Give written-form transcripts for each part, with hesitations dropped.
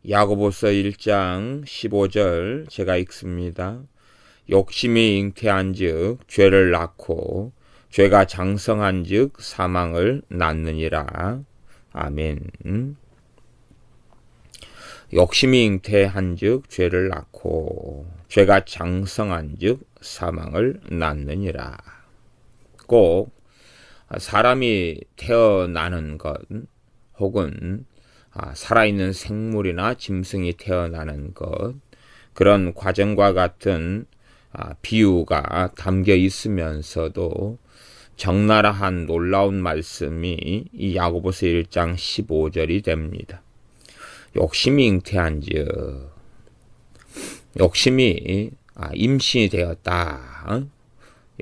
야고보서 1장 15절 제가 읽습니다. 욕심이 잉태한즉 죄를 낳고 죄가 장성한즉 사망을 낳느니라. 아멘. 욕심이 잉태한즉 죄를 낳고 죄가 장성한즉 사망을 낳느니라. 꼭 사람이 태어나는 것 혹은 살아있는 생물이나 짐승이 태어나는 것, 그런 과정과 같은 비유가 담겨 있으면서도 적나라한 놀라운 말씀이 이 야고보서 1장 15절이 됩니다. 욕심이 잉태한즉, 욕심이 임신이 되었다.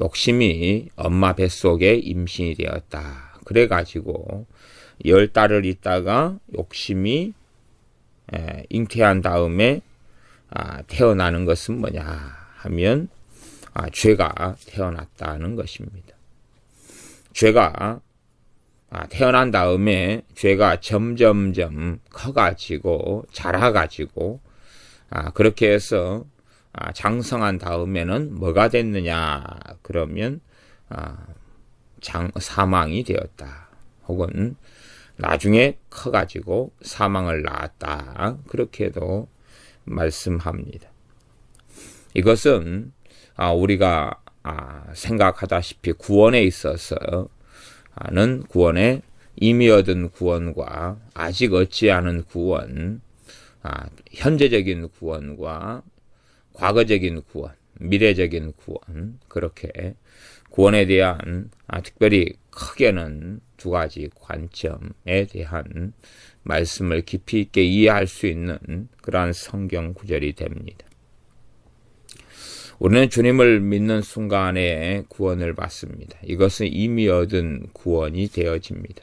욕심이 엄마 뱃속에 임신이 되었다. 그래가지고 10달을 있다가 욕심이 잉태한 다음에 태어나는 것은 뭐냐 하면 죄가 태어났다는 것입니다. 죄가 태어난 다음에 죄가 점점점 커가지고 자라가지고 그렇게 해서 장성한 다음에는 뭐가 됐느냐 그러면 사망이 되었다. 혹은 나중에 커가지고 사망을 낳았다. 그렇게도 말씀합니다. 이것은 우리가 생각하다시피 구원에 있어서는 구원에 이미 얻은 구원과 아직 얻지 않은 구원, 현재적인 구원과 과거적인 구원, 미래적인 구원, 그렇게 구원에 대한 특별히 크게는 두 가지 관점에 대한 말씀을 깊이 있게 이해할 수 있는 그러한 성경 구절이 됩니다. 우리는 주님을 믿는 순간에 구원을 받습니다. 이것은 이미 얻은 구원이 되어집니다.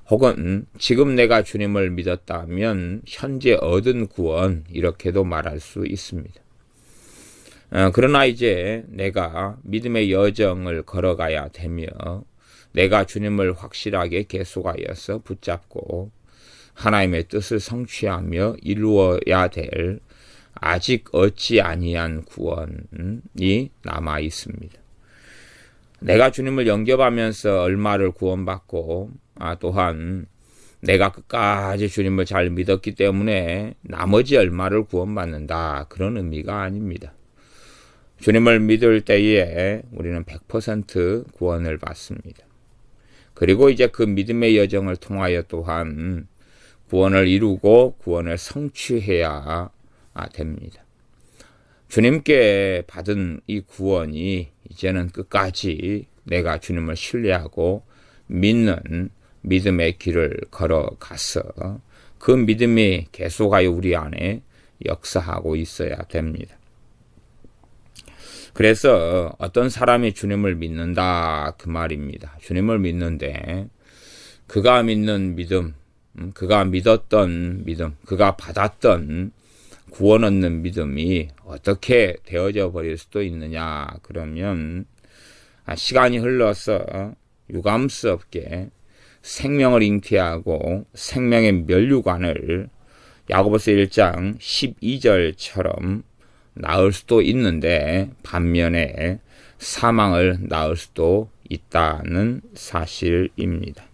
혹은 지금 내가 주님을 믿었다면 현재 얻은 구원, 이렇게도 말할 수 있습니다. 그러나 이제 내가 믿음의 여정을 걸어가야 되며 내가 주님을 확실하게 계속하여서 붙잡고 하나님의 뜻을 성취하며 이루어야 될 아직 얻지 아니한 구원이 남아 있습니다. 내가 주님을 영접하면서 얼마를 구원받고 또한 내가 끝까지 주님을 잘 믿었기 때문에 나머지 얼마를 구원받는다, 그런 의미가 아닙니다. 주님을 믿을 때에 우리는 100% 구원을 받습니다. 그리고 이제 그 믿음의 여정을 통하여 또한 구원을 이루고 구원을 성취해야 됩니다. 주님께 받은 이 구원이 이제는 끝까지 내가 주님을 신뢰하고 믿는 믿음의 길을 걸어가서 그 믿음이 계속하여 우리 안에 역사하고 있어야 됩니다. 그래서 어떤 사람이 주님을 믿는다, 그 말입니다. 주님을 믿는데 그가 믿는 믿음, 그가 믿었던 믿음, 그가 받았던 구원 얻는 믿음이 어떻게 되어져 버릴 수도 있느냐 그러면 시간이 흘러서 유감스럽게 생명을 잉태하고 생명의 면류관을 야고보서 1장 12절처럼 낳을 수도 있는데 반면에 사망을 낳을 수도 있다는 사실입니다.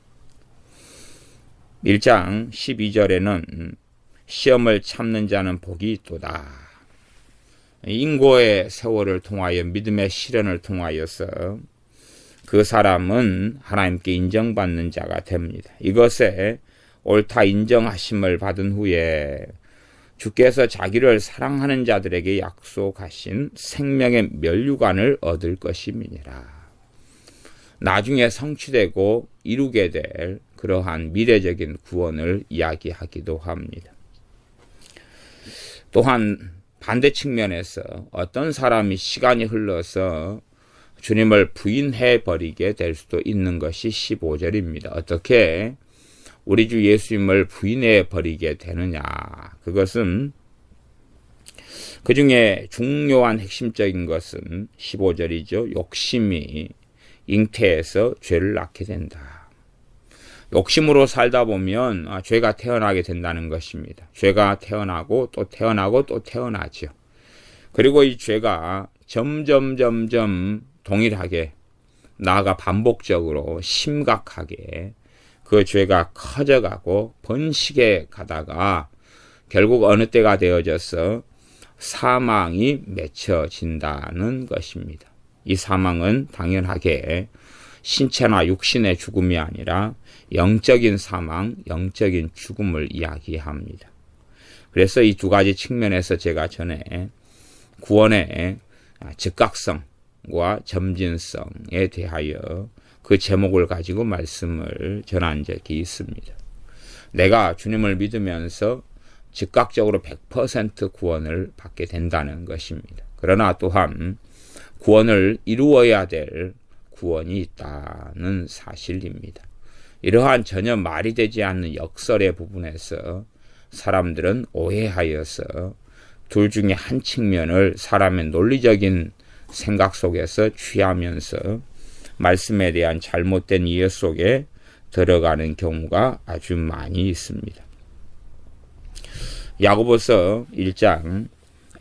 1장 12절에는 시험을 참는 자는 복이 있도다. 인고의 세월을 통하여 믿음의 시련을 통하여서 그 사람은 하나님께 인정받는 자가 됩니다. 이것에 옳다 인정하심을 받은 후에 주께서 자기를 사랑하는 자들에게 약속하신 생명의 면류관을 얻을 것임이니라. 나중에 성취되고 이루게 될 그러한 미래적인 구원을 이야기하기도 합니다. 또한 반대 측면에서 어떤 사람이 시간이 흘러서 주님을 부인해 버리게 될 수도 있는 것이 15절입니다. 어떻게 우리 주 예수님을 부인해 버리게 되느냐. 그것은 그 중에 중요한 핵심적인 것은 15절이죠. 욕심이 잉태해서 죄를 낳게 된다. 욕심으로 살다 보면 죄가 태어나게 된다는 것입니다. 죄가 태어나고 또 태어나고 또 태어나죠. 그리고 이 죄가 점점 동일하게 나아가 반복적으로 심각하게 그 죄가 커져가고 번식해 가다가 결국 어느 때가 되어져서 사망이 맺혀진다는 것입니다. 이 사망은 당연하게 신체나 육신의 죽음이 아니라 영적인 사망, 영적인 죽음을 이야기합니다. 그래서 이 두 가지 측면에서 제가 전에 구원의 즉각성과 점진성에 대하여 그 제목을 가지고 말씀을 전한 적이 있습니다. 내가 주님을 믿으면서 즉각적으로 100% 구원을 받게 된다는 것입니다. 그러나 또한 구원을 이루어야 될 구원이 있다는 사실입니다. 이러한 전혀 말이 되지 않는 역설의 부분에서 사람들은 오해하여서 둘 중에 한 측면을 사람의 논리적인 생각 속에서 취하면서 말씀에 대한 잘못된 이해 속에 들어가는 경우가 아주 많이 있습니다. 야고보서 1장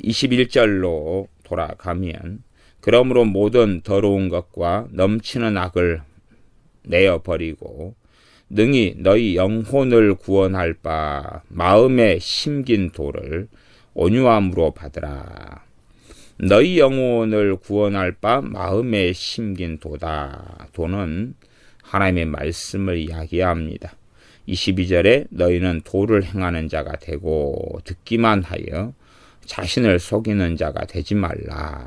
21절로 돌아가면 그러므로 모든 더러운 것과 넘치는 악을 내어버리고 능히 너희 영혼을 구원할 바 마음에 심긴 도를 온유함으로 받으라. 너희 영혼을 구원할 바 마음에 심긴 도다. 도는 하나님의 말씀을 이야기합니다. 22절에 너희는 도를 행하는 자가 되고 듣기만 하여 자신을 속이는 자가 되지 말라.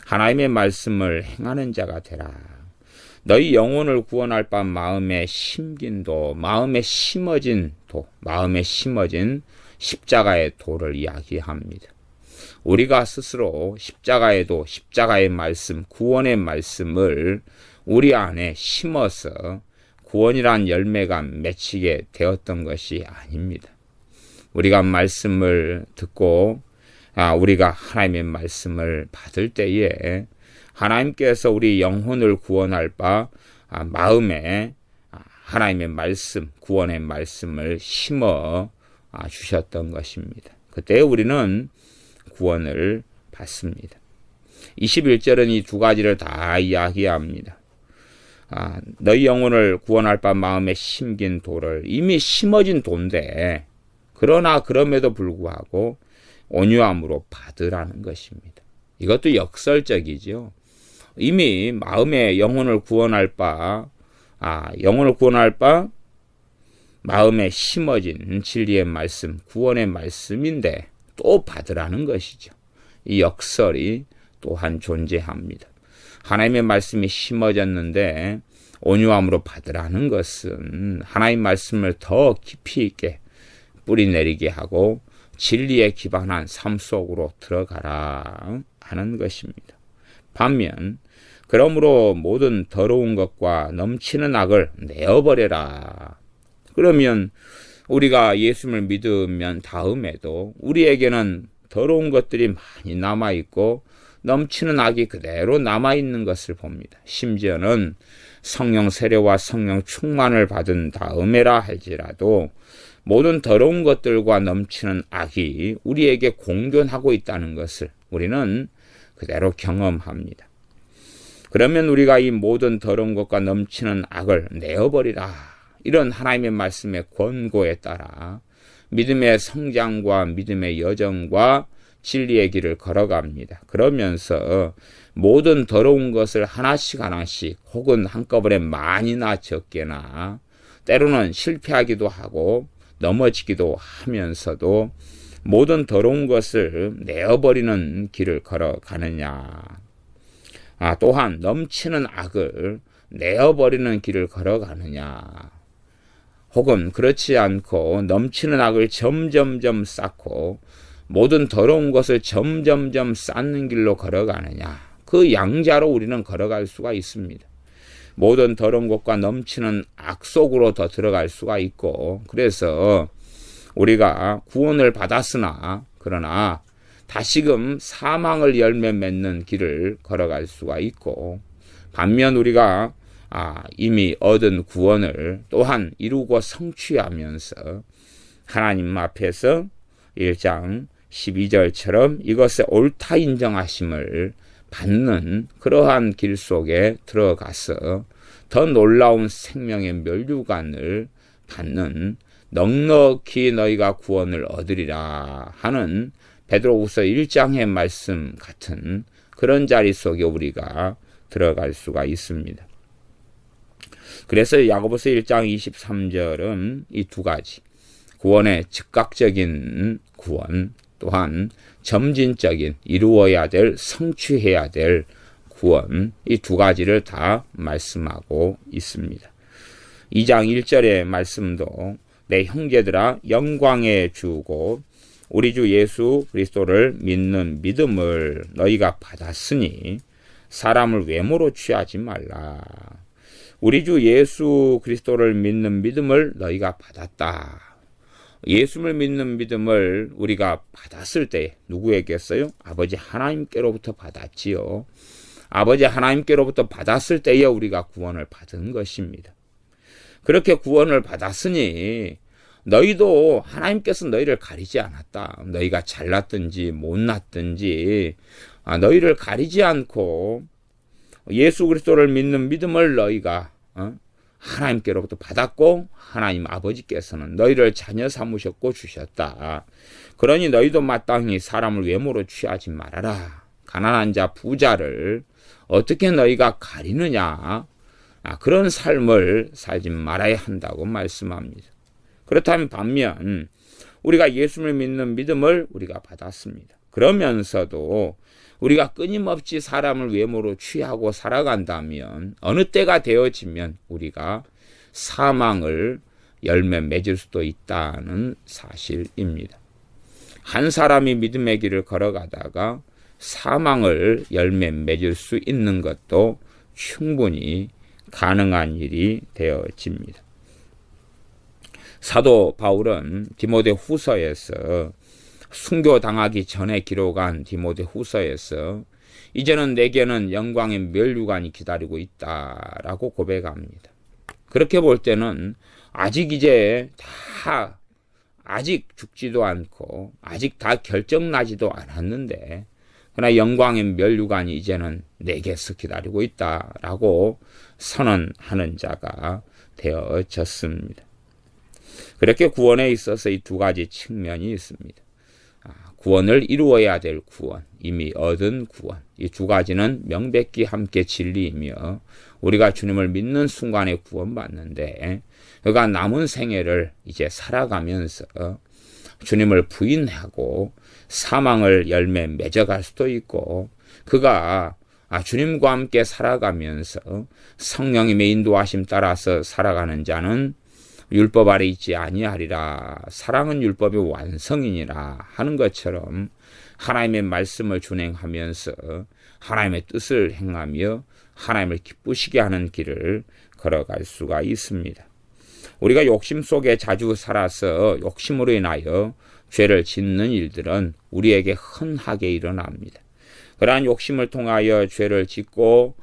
하나님의 말씀을 행하는 자가 되라. 너희 영혼을 구원할 바 마음에 심긴 도, 마음에 심어진 도, 마음에 심어진 십자가의 도를 이야기합니다. 우리가 스스로 십자가의 도, 십자가의 말씀, 구원의 말씀을 우리 안에 심어서 구원이란 열매가 맺히게 되었던 것이 아닙니다. 우리가 말씀을 듣고 우리가 하나님의 말씀을 받을 때에 하나님께서 우리 영혼을 구원할 바 마음에 하나님의 말씀, 구원의 말씀을 심어 주셨던 것입니다. 그때 우리는 구원을 받습니다. 21절은 이 두 가지를 다 이야기합니다. 너희 영혼을 구원할 바 마음에 심긴 도를, 이미 심어진 도인데 그러나 그럼에도 불구하고 온유함으로 받으라는 것입니다. 이것도 역설적이죠. 이미 마음에 영혼을 구원할 바 마음에 심어진 진리의 말씀, 구원의 말씀인데 또 받으라는 것이죠. 이 역설이 또한 존재합니다. 하나님의 말씀이 심어졌는데 온유함으로 받으라는 것은 하나님 말씀을 더 깊이 있게 뿌리내리게 하고 진리에 기반한 삶 속으로 들어가라 하는 것입니다. 반면 그러므로 모든 더러운 것과 넘치는 악을 내어버려라. 그러면 우리가 예수를 믿으면 다음에도 우리에게는 더러운 것들이 많이 남아있고 넘치는 악이 그대로 남아있는 것을 봅니다. 심지어는 성령 세례와 성령 충만을 받은 다음에라 할지라도 모든 더러운 것들과 넘치는 악이 우리에게 공존하고 있다는 것을 우리는 그대로 경험합니다. 그러면 우리가 이 모든 더러운 것과 넘치는 악을 내어버리라. 이런 하나님의 말씀의 권고에 따라 믿음의 성장과 믿음의 여정과 진리의 길을 걸어갑니다. 그러면서 모든 더러운 것을 하나씩 혹은 한꺼번에 많이나 적게나 때로는 실패하기도 하고 넘어지기도 하면서도 모든 더러운 것을 내어버리는 길을 걸어가느냐. 또한 넘치는 악을 내어버리는 길을 걸어가느냐. 혹은 그렇지 않고 넘치는 악을 점점점 쌓고 모든 더러운 것을 점점점 쌓는 길로 걸어가느냐. 그 양자로 우리는 걸어갈 수가 있습니다. 모든 더러운 것과 넘치는 악 속으로 더 들어갈 수가 있고, 그래서 우리가 구원을 받았으나 그러나 다시금 사망을 열매 맺는 길을 걸어갈 수가 있고, 반면 우리가 이미 얻은 구원을 또한 이루고 성취하면서 하나님 앞에서 1장 12절처럼 이것에 옳다 인정하심을 받는 그러한 길 속에 들어가서 더 놀라운 생명의 면류관을 받는 넉넉히 너희가 구원을 얻으리라 하는 베드로후서 1장의 말씀 같은 그런 자리 속에 우리가 들어갈 수가 있습니다. 그래서 야고보서 1장 23절은 이 두 가지 구원의 즉각적인 구원 또한 점진적인 이루어야 될 성취해야 될 구원 이 두 가지를 다 말씀하고 있습니다. 2장 1절의 말씀도 내 형제들아 영광의 주고 우리 주 예수 그리스도를 믿는 믿음을 너희가 받았으니 사람을 외모로 취하지 말라. 우리 주 예수 그리스도를 믿는 믿음을 너희가 받았다. 예수를 믿는 믿음을 우리가 받았을 때 누구에게서요? 아버지 하나님께로부터 받았지요. 아버지 하나님께로부터 받았을 때에 우리가 구원을 받은 것입니다. 그렇게 구원을 받았으니 너희도 하나님께서 너희를 가리지 않았다. 너희가 잘났든지 못났든지 너희를 가리지 않고 예수 그리스도를 믿는 믿음을 너희가 하나님께로부터 받았고 하나님 아버지께서는 너희를 자녀 삼으셨고 주셨다. 그러니 너희도 마땅히 사람을 외모로 취하지 말아라. 가난한 자 부자를 어떻게 너희가 가리느냐. 그런 삶을 살지 말아야 한다고 말씀합니다. 그렇다면 반면 우리가 예수를 믿는 믿음을 우리가 받았습니다. 그러면서도 우리가 끊임없이 사람을 외모로 취하고 살아간다면 어느 때가 되어지면 우리가 사망을 열매 맺을 수도 있다는 사실입니다. 한 사람이 믿음의 길을 걸어가다가 사망을 열매 맺을 수 있는 것도 충분히 가능한 일이 되어집니다. 사도 바울은 디모데 후서에서 순교당하기 전에 기록한 디모데 후서에서 이제는 내게는 영광의 면류관이 기다리고 있다라고 고백합니다. 그렇게 볼 때는 아직 죽지도 않고 아직 다 결정나지도 않았는데 그러나 영광의 면류관이 이제는 내게서 기다리고 있다라고 선언하는 자가 되어졌습니다. 그렇게 구원에 있어서 이 두 가지 측면이 있습니다. 구원을 이루어야 될 구원, 이미 얻은 구원. 이 두 가지는 명백히 함께 진리이며 우리가 주님을 믿는 순간에 구원받는데 그가 남은 생애를 이제 살아가면서 주님을 부인하고 사망을 열매 맺어갈 수도 있고 그가 주님과 함께 살아가면서 성령님의 인도하심 따라서 살아가는 자는 율법 아래 있지 아니하리라. 사랑은 율법의 완성이니라 하는 것처럼 하나님의 말씀을 준행하면서 하나님의 뜻을 행하며 하나님을 기쁘시게 하는 길을 걸어갈 수가 있습니다. 우리가 욕심 속에 자주 살아서 욕심으로 인하여 죄를 짓는 일들은 우리에게 흔하게 일어납니다. 그러한 욕심을 통하여 죄를 짓고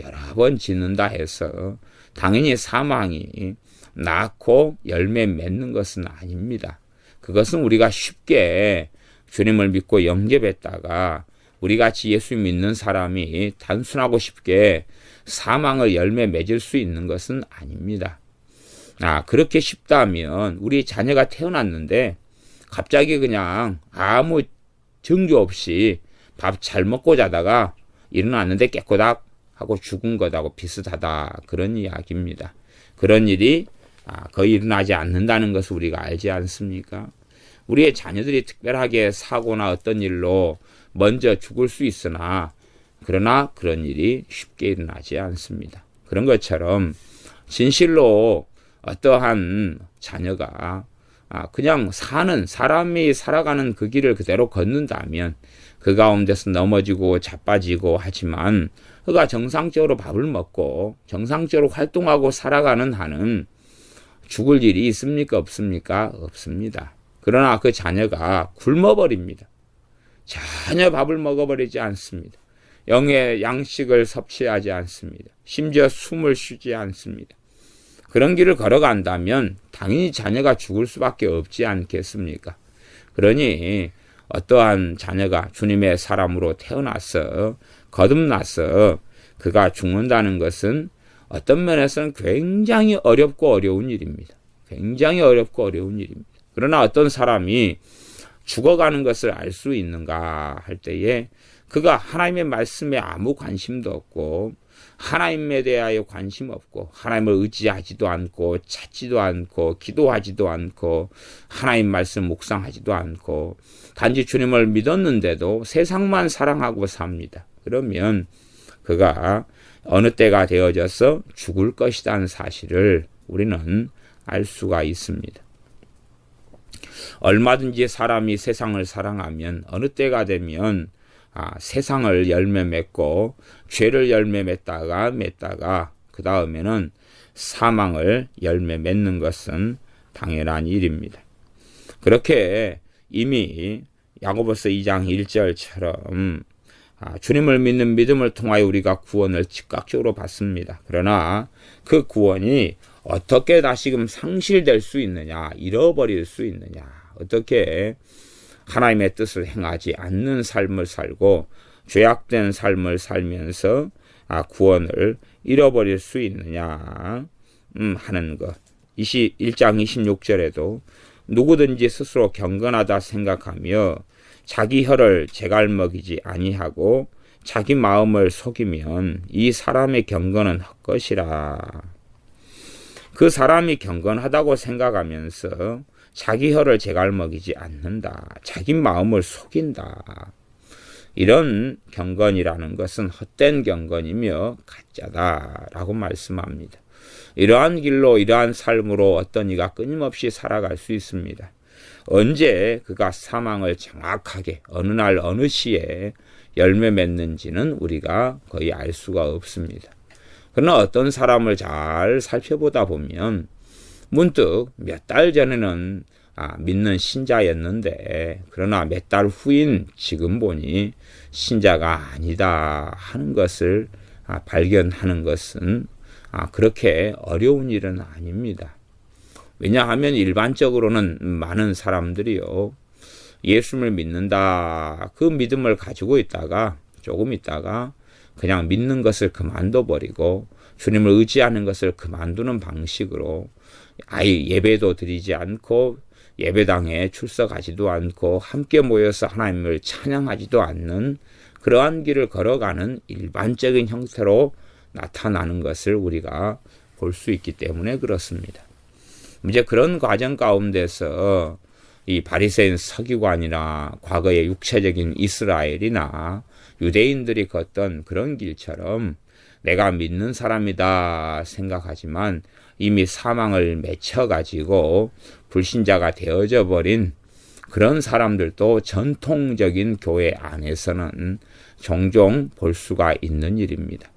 여러 번 짓는다 해서 당연히 사망이 낳고 열매 맺는 것은 아닙니다. 그것은 우리가 쉽게 주님을 믿고 영접했다가 우리같이 예수 믿는 사람이 단순하고 쉽게 사망을 열매 맺을 수 있는 것은 아닙니다. 그렇게 쉽다면 우리 자녀가 태어났는데 갑자기 그냥 아무 증조 없이 밥 잘 먹고 자다가 일어났는데 깨꼬닥 하고 죽은 것하고 비슷하다. 그런 이야기입니다. 그런 일이 거의 일어나지 않는다는 것을 우리가 알지 않습니까? 우리의 자녀들이 특별하게 사고나 어떤 일로 먼저 죽을 수 있으나 그러나 그런 일이 쉽게 일어나지 않습니다. 그런 것처럼 진실로 어떠한 자녀가 그냥 사람이 살아가는 그 길을 그대로 걷는다면 그 가운데서 넘어지고 자빠지고 하지만 그가 정상적으로 밥을 먹고 정상적으로 활동하고 살아가는 한은 죽을 일이 있습니까? 없습니까? 없습니다. 그러나 그 자녀가 굶어버립니다. 전혀 밥을 먹어버리지 않습니다. 영의 양식을 섭취하지 않습니다. 심지어 숨을 쉬지 않습니다. 그런 길을 걸어간다면 당연히 자녀가 죽을 수밖에 없지 않겠습니까? 그러니 어떠한 자녀가 주님의 사람으로 태어나서 거듭나서 그가 죽는다는 것은 어떤 면에서는 굉장히 어렵고 어려운 일입니다. 굉장히 어렵고 어려운 일입니다. 그러나 어떤 사람이 죽어가는 것을 알 수 있는가 할 때에 그가 하나님의 말씀에 아무 관심도 없고 하나님에 대하여 관심 없고 하나님을 의지하지도 않고 찾지도 않고 기도하지도 않고 하나님 말씀 묵상하지도 않고 단지 주님을 믿었는데도 세상만 사랑하고 삽니다. 그러면 그가 어느 때가 되어져서 죽을 것이라는 사실을 우리는 알 수가 있습니다. 얼마든지 사람이 세상을 사랑하면 어느 때가 되면 세상을 열매 맺고 죄를 열매 맺다가 그 다음에는 사망을 열매 맺는 것은 당연한 일입니다. 그렇게 이미 야고보서 2장 1절처럼 주님을 믿는 믿음을 통하여 우리가 구원을 즉각적으로 받습니다. 그러나 그 구원이 어떻게 다시금 상실될 수 있느냐, 잃어버릴 수 있느냐, 어떻게 하나님의 뜻을 행하지 않는 삶을 살고 죄악된 삶을 살면서 구원을 잃어버릴 수 있느냐 하는 것. 1장 26절에도 누구든지 스스로 경건하다 생각하며 자기 혀를 제갈먹이지 아니하고 자기 마음을 속이면 이 사람의 경건은 헛것이라. 그 사람이 경건하다고 생각하면서 자기 혀를 제갈먹이지 않는다. 자기 마음을 속인다. 이런 경건이라는 것은 헛된 경건이며 가짜다라고 말씀합니다. 이러한 길로 이러한 삶으로 어떤 이가 끊임없이 살아갈 수 있습니다. 언제 그가 사망을 정확하게 어느 날 어느 시에 열매 맺는지는 우리가 거의 알 수가 없습니다. 그러나 어떤 사람을 잘 살펴보다 보면 문득 몇 달 전에는 믿는 신자였는데 그러나 몇 달 후인 지금 보니 신자가 아니다 하는 것을 발견하는 것은 그렇게 어려운 일은 아닙니다. 왜냐하면 일반적으로는 많은 사람들이요, 예수를 믿는다 그 믿음을 가지고 있다가 조금 있다가 그냥 믿는 것을 그만둬버리고 주님을 의지하는 것을 그만두는 방식으로 아예 예배도 드리지 않고 예배당에 출석하지도 않고 함께 모여서 하나님을 찬양하지도 않는 그러한 길을 걸어가는 일반적인 형태로 나타나는 것을 우리가 볼 수 있기 때문에 그렇습니다. 이제 그런 과정 가운데서 이 바리새인 서기관이나 과거의 육체적인 이스라엘이나 유대인들이 걷던 그런 길처럼 내가 믿는 사람이다 생각하지만 이미 사망을 맺혀가지고 불신자가 되어져 버린 그런 사람들도 전통적인 교회 안에서는 종종 볼 수가 있는 일입니다.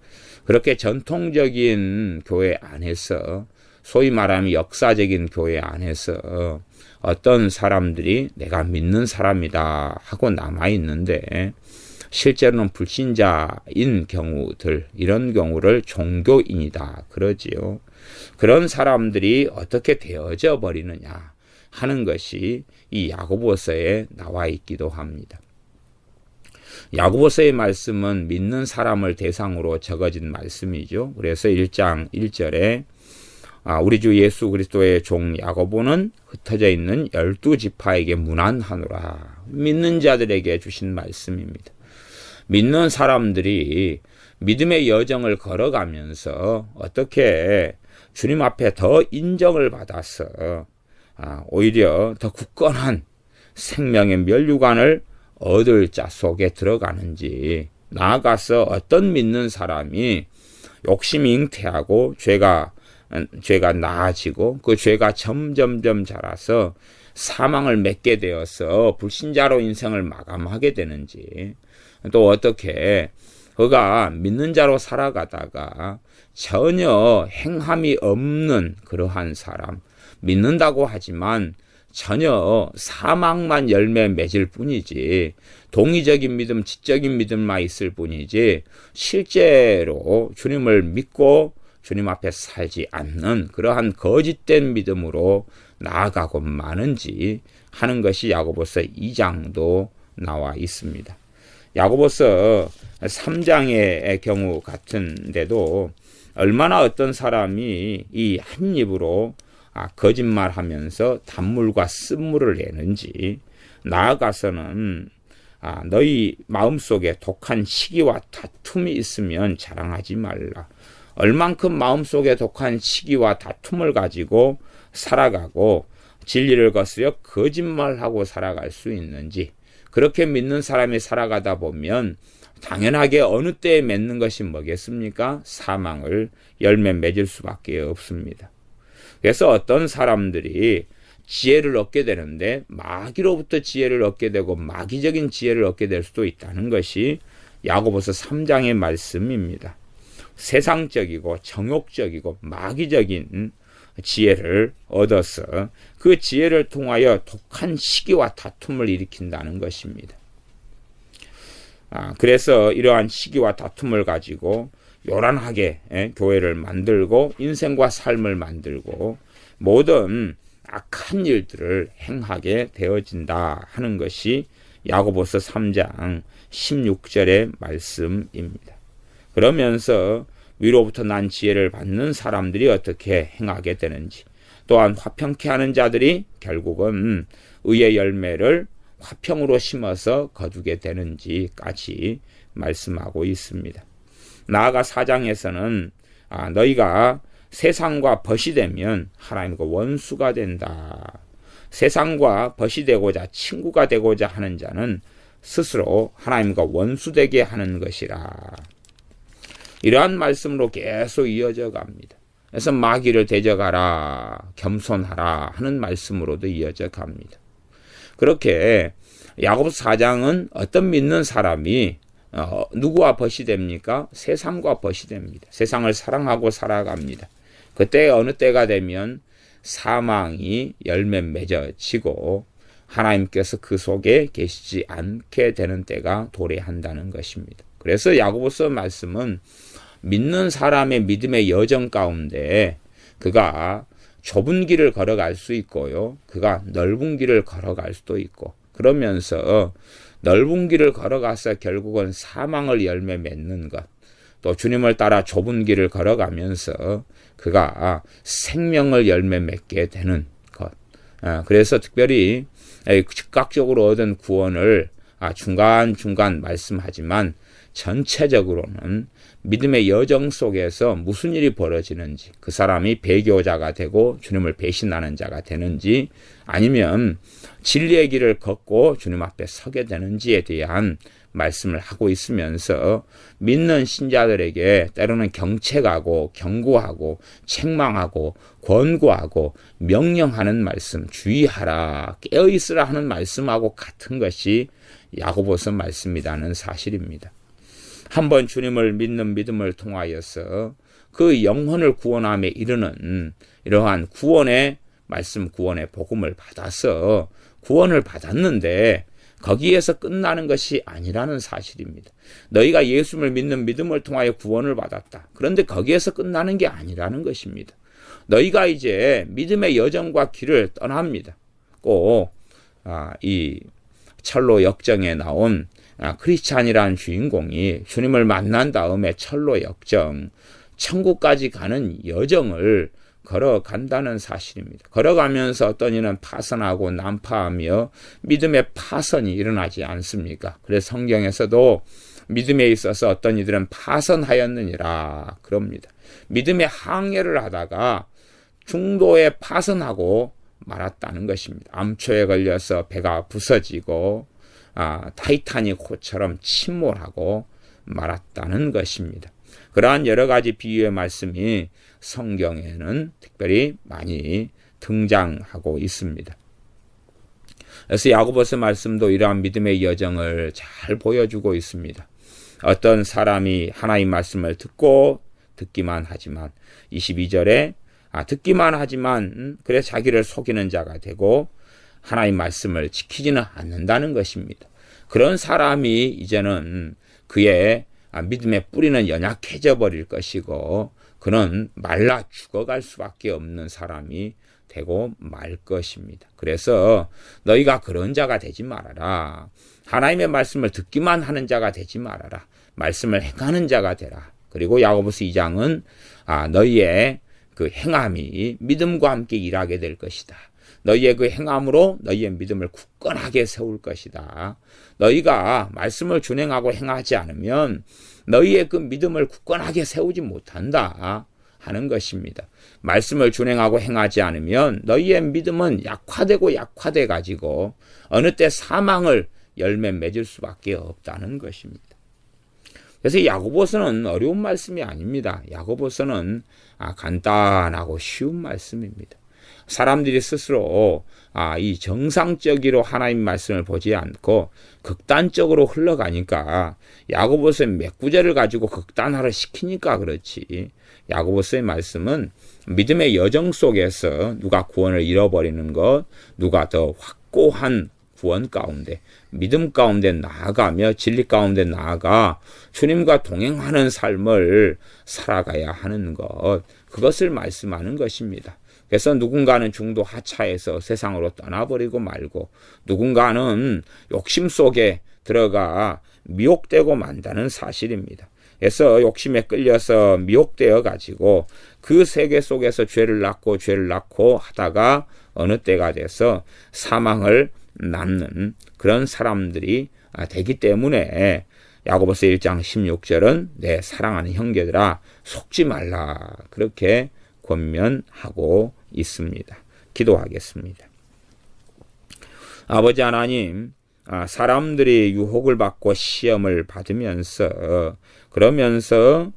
그렇게 전통적인 교회 안에서 소위 말하면 역사적인 교회 안에서 어떤 사람들이 내가 믿는 사람이다 하고 남아있는데 실제로는 불신자인 경우들, 이런 경우를 종교인이다 그러지요. 그런 사람들이 어떻게 되어져 버리느냐 하는 것이 이 야고보서에 나와 있기도 합니다. 야고보서의 말씀은 믿는 사람을 대상으로 적어진 말씀이죠. 그래서 1장 1절에 우리 주 예수 그리스도의 종 야고보는 흩어져 있는 12지파에게 문안하노라. 믿는 자들에게 주신 말씀입니다. 믿는 사람들이 믿음의 여정을 걸어가면서 어떻게 주님 앞에 더 인정을 받아서 오히려 더 굳건한 생명의 면류관을 얻을 자 속에 들어가는지, 나아가서 어떤 믿는 사람이 욕심이 잉태하고 죄가 나아지고 그 죄가 점점점 자라서 사망을 맺게 되어서 불신자로 인생을 마감하게 되는지, 또 어떻게 그가 믿는 자로 살아가다가 전혀 행함이 없는 그러한 사람, 믿는다고 하지만 전혀 사망만 열매 맺을 뿐이지 동의적인 믿음, 지적인 믿음만 있을 뿐이지 실제로 주님을 믿고 주님 앞에 살지 않는 그러한 거짓된 믿음으로 나아가고 마는지 하는 것이 야고보서 2장도 나와 있습니다. 야고보서 3장의 경우 같은데도 얼마나 어떤 사람이 이 한 입으로 거짓말하면서 단물과 쓴물을 내는지, 나아가서는 너희 마음속에 독한 시기와 다툼이 있으면 자랑하지 말라. 얼만큼 마음속에 독한 시기와 다툼을 가지고 살아가고 진리를 거스려 거짓말하고 살아갈 수 있는지, 그렇게 믿는 사람이 살아가다 보면 당연하게 어느 때에 맺는 것이 뭐겠습니까? 사망을 열매 맺을 수밖에 없습니다. 그래서 어떤 사람들이 지혜를 얻게 되는데 마귀로부터 지혜를 얻게 되고 마귀적인 지혜를 얻게 될 수도 있다는 것이 야고보서 3장의 말씀입니다. 세상적이고 정욕적이고 마귀적인 지혜를 얻어서 그 지혜를 통하여 독한 시기와 다툼을 일으킨다는 것입니다. 그래서 이러한 시기와 다툼을 가지고 요란하게 교회를 만들고 인생과 삶을 만들고 모든 악한 일들을 행하게 되어진다 하는 것이 야고보서 3장 16절의 말씀입니다. 그러면서 위로부터 난 지혜를 받는 사람들이 어떻게 행하게 되는지, 또한 화평케 하는 자들이 결국은 의의 열매를 화평으로 심어서 거두게 되는지까지 말씀하고 있습니다. 나아가 4장에서는 너희가 세상과 벗이 되면 하나님과 원수가 된다. 세상과 벗이 되고자 친구가 되고자 하는 자는 스스로 하나님과 원수되게 하는 것이라. 이러한 말씀으로 계속 이어져 갑니다. 그래서 마귀를 대적하라, 겸손하라 하는 말씀으로도 이어져 갑니다. 그렇게 야고보서 4장은 어떤 믿는 사람이 누구와 벗이 됩니까? 세상과 벗이 됩니다. 세상을 사랑하고 살아갑니다. 그때 어느 때가 되면 사망이 열매 맺어지고 하나님께서 그 속에 계시지 않게 되는 때가 도래한다는 것입니다. 그래서 야고보서 말씀은 믿는 사람의 믿음의 여정 가운데 그가 좁은 길을 걸어갈 수 있고요, 그가 넓은 길을 걸어갈 수도 있고, 그러면서 넓은 길을 걸어가서 결국은 사망을 열매 맺는 것, 또 주님을 따라 좁은 길을 걸어가면서 그가 생명을 열매 맺게 되는 것. 그래서 특별히 즉각적으로 얻은 구원을 중간중간 말씀하지만 전체적으로는 믿음의 여정 속에서 무슨 일이 벌어지는지, 그 사람이 배교자가 되고 주님을 배신하는 자가 되는지, 아니면 진리의 길을 걷고 주님 앞에 서게 되는지에 대한 말씀을 하고 있으면서 믿는 신자들에게 때로는 경책하고 경고하고 책망하고 권고하고 명령하는 말씀, 주의하라, 깨어있으라 하는 말씀하고 같은 것이 야고보서 말씀이라는 사실입니다. 한번 주님을 믿는 믿음을 통하여서 그 영혼을 구원함에 이르는 이러한 구원의 말씀, 구원의 복음을 받아서 구원을 받았는데 거기에서 끝나는 것이 아니라는 사실입니다. 너희가 예수를 믿는 믿음을 통하여 구원을 받았다. 그런데 거기에서 끝나는 게 아니라는 것입니다. 너희가 이제 믿음의 여정과 길을 떠납니다. 꼭 이 철로 역정에 나온 크리스찬이라는 주인공이 주님을 만난 다음에 철로 역정, 천국까지 가는 여정을 걸어간다는 사실입니다. 걸어가면서 어떤 이는 파선하고 난파하며 믿음의 파선이 일어나지 않습니까? 그래서 성경에서도 믿음에 있어서 어떤 이들은 파선하였느니라 그럽니다. 믿음의 항해를 하다가 중도에 파선하고 말았다는 것입니다. 암초에 걸려서 배가 부서지고 타이타닉 호처럼 침몰하고 말았다는 것입니다. 그러한 여러 가지 비유의 말씀이 성경에는 특별히 많이 등장하고 있습니다. 그래서 야고보서 말씀도 이러한 믿음의 여정을 잘 보여주고 있습니다. 어떤 사람이 하나님 말씀을 듣기만 하지만 22절에 듣기만 하지만 그래 자기를 속이는 자가 되고 하나님 말씀을 지키지는 않는다는 것입니다. 그런 사람이 이제는 그의 믿음의 뿌리는 연약해져 버릴 것이고 그는 말라 죽어갈 수밖에 없는 사람이 되고 말 것입니다. 그래서 너희가 그런 자가 되지 말아라. 하나님의 말씀을 듣기만 하는 자가 되지 말아라. 말씀을 행하는 자가 되라. 그리고 야고보서 2장은 너희의 그 행함이 믿음과 함께 일하게 될 것이다. 너희의 그 행함으로 너희의 믿음을 굳건하게 세울 것이다. 너희가 말씀을 준행하고 행하지 않으면 너희의 그 믿음을 굳건하게 세우지 못한다 하는 것입니다. 말씀을 준행하고 행하지 않으면 너희의 믿음은 약화돼 가지고 어느 때 사망을 열매 맺을 수밖에 없다는 것입니다. 그래서 야고보서는 어려운 말씀이 아닙니다. 야고보서는 간단하고 쉬운 말씀입니다. 사람들이 스스로 이 정상적으로 하나님 말씀을 보지 않고 극단적으로 흘러가니까 야고보서의 몇 구절을 가지고 극단화를 시키니까 그렇지. 야고보서의 말씀은 믿음의 여정 속에서 누가 구원을 잃어버리는 것, 누가 더 확고한 구원 가운데, 믿음 가운데 나아가며 진리 가운데 나아가 주님과 동행하는 삶을 살아가야 하는 것, 그것을 말씀하는 것입니다. 그래서 누군가는 중도 하차해서 세상으로 떠나버리고 말고 누군가는 욕심 속에 들어가 미혹되고 만다는 사실입니다. 그래서 욕심에 끌려서 미혹되어 가지고 그 세계 속에서 죄를 낳고 하다가 어느 때가 돼서 사망을 낳는 그런 사람들이 되기 때문에 야고보서 1장 16절은 내 사랑하는 형제들아 속지 말라 그렇게 권면하고 있습니다. 기도하겠습니다. 아버지 하나님, 사람들이 유혹을 받고 시험을 받으면서 그러면서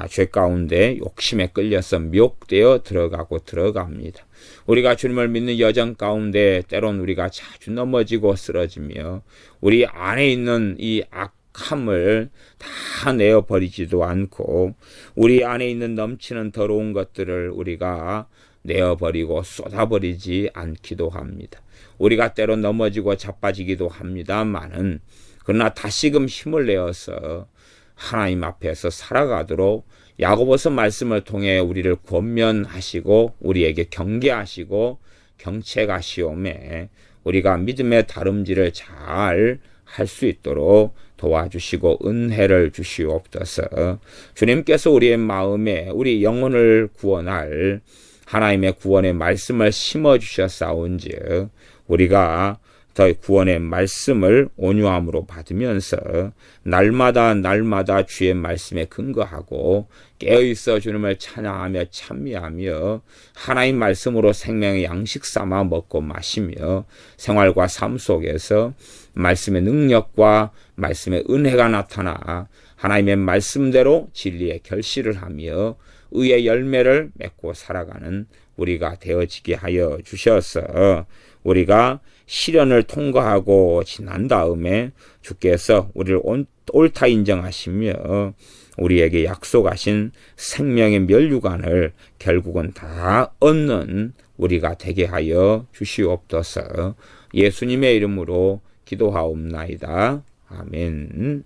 죄 가운데 욕심에 끌려서 미혹되어 들어갑니다. 우리가 주님을 믿는 여정 가운데 때론 우리가 자주 넘어지고 쓰러지며 우리 안에 있는 이 악함을 다 내어버리지도 않고 우리 안에 있는 넘치는 더러운 것들을 우리가 내어버리고 쏟아버리지 않기도 합니다. 우리가 때론 넘어지고 자빠지기도 합니다만은 그러나 다시금 힘을 내어서 하나님 앞에서 살아가도록 야고보서 말씀을 통해 우리를 권면하시고 우리에게 경계하시고 경책하시오매 우리가 믿음의 다름질을 잘 할 수 있도록 도와주시고 은혜를 주시옵소서. 주님께서 우리의 마음에 우리 영혼을 구원할 하나님의 구원의 말씀을 심어주셨사온즉 우리가 더 구원의 말씀을 온유함으로 받으면서 날마다 주의 말씀에 근거하고 깨어있어 주님을 찬양하며 찬미하며 하나님 말씀으로 생명의 양식 삼아 먹고 마시며 생활과 삶 속에서 말씀의 능력과 말씀의 은혜가 나타나 하나님의 말씀대로 진리의 결실을 하며 의의 열매를 맺고 살아가는 우리가 되어지게 하여 주셔서 우리가 시련을 통과하고 지난 다음에 주께서 우리를 옳다 인정하시며 우리에게 약속하신 생명의 면류관을 결국은 다 얻는 우리가 되게 하여 주시옵소서. 예수님의 이름으로 기도하옵나이다. 아멘.